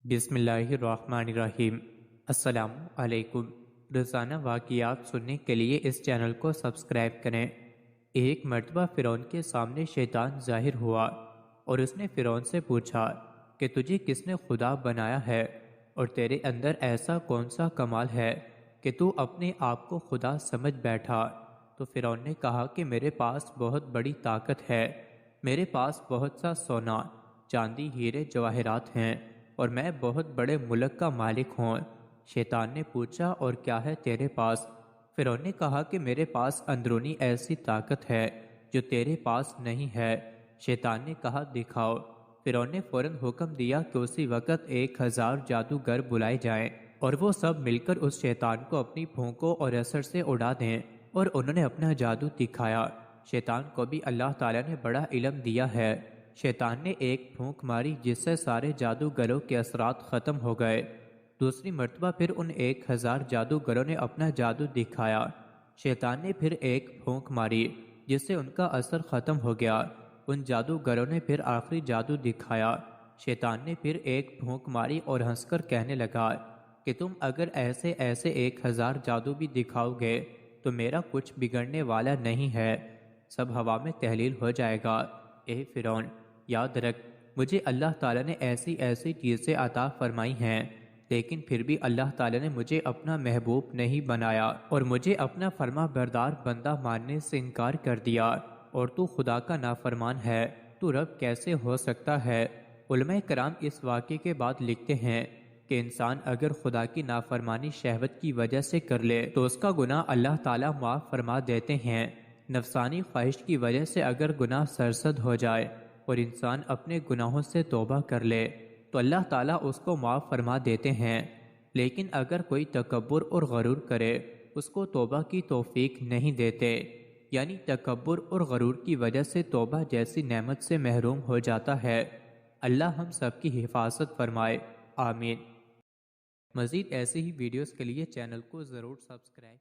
بسم اللہ الرحمن الرحیم۔ السلام علیکم۔ روزانہ واقعات سننے کے لیے اس چینل کو سبسکرائب کریں۔ ایک مرتبہ فرعون کے سامنے شیطان ظاہر ہوا اور اس نے فرعون سے پوچھا کہ تجھے کس نے خدا بنایا ہے اور تیرے اندر ایسا کون سا کمال ہے کہ تو اپنے آپ کو خدا سمجھ بیٹھا؟ تو فرعون نے کہا کہ میرے پاس بہت بڑی طاقت ہے، میرے پاس بہت سا سونا چاندی ہیرے جواہرات ہیں اور میں بہت بڑے ملک کا مالک ہوں۔ شیطان نے پوچھا اور کیا ہے تیرے پاس؟ فرعون نے کہا کہ میرے پاس اندرونی ایسی طاقت ہے جو تیرے پاس نہیں ہے۔ شیطان نے کہا دکھاؤ۔ فرعون نے فوراً حکم دیا کہ اسی وقت 1000 جادوگر بلائے جائیں اور وہ سب مل کر اس شیطان کو اپنی پھونکوں اور اثر سے اڑا دیں، اور انہوں نے اپنا جادو دکھایا۔ شیطان کو بھی اللہ تعالیٰ نے بڑا علم دیا ہے۔ شیطان نے ایک پھونک ماری جس سے سارے جادوگروں کے اثرات ختم ہو گئے۔ دوسری مرتبہ پھر ان 1000 جادوگروں نے اپنا جادو دکھایا۔ شیطان نے پھر ایک پھونک ماری جس سے ان کا اثر ختم ہو گیا۔ ان جادوگروں نے پھر آخری جادو دکھایا۔ شیطان نے پھر ایک پھونک ماری اور ہنس کر کہنے لگا کہ تم اگر ایسے 1000 جادو بھی دکھاؤ گے تو میرا کچھ بگڑنے والا نہیں ہے، سب ہوا میں تحلیل ہو جائے گا۔ اے فرعون، یاد رکھ مجھے اللہ تعالیٰ نے ایسی چیزیں عطا فرمائی ہیں، لیکن پھر بھی اللہ تعالیٰ نے مجھے اپنا محبوب نہیں بنایا اور مجھے اپنا فرما بردار بندہ ماننے سے انکار کر دیا، اور تو خدا کا نافرمان ہے، تو رب کیسے ہو سکتا ہے؟ علماء کرام اس واقعے کے بعد لکھتے ہیں کہ انسان اگر خدا کی نافرمانی شہوت کی وجہ سے کر لے تو اس کا گناہ اللہ تعالیٰ معاف فرما دیتے ہیں۔ نفسانی خواہش کی وجہ سے اگر گناہ سرزد ہو جائے اور انسان اپنے گناہوں سے توبہ کر لے تو اللہ تعالیٰ اس کو معاف فرما دیتے ہیں، لیکن اگر کوئی تکبر اور غرور کرے اس کو توبہ کی توفیق نہیں دیتے، یعنی تکبر اور غرور کی وجہ سے توبہ جیسی نعمت سے محروم ہو جاتا ہے۔ اللہ ہم سب کی حفاظت فرمائے، آمین۔ مزید ایسی ہی ویڈیوز کے لیے چینل کو ضرور سبسکرائب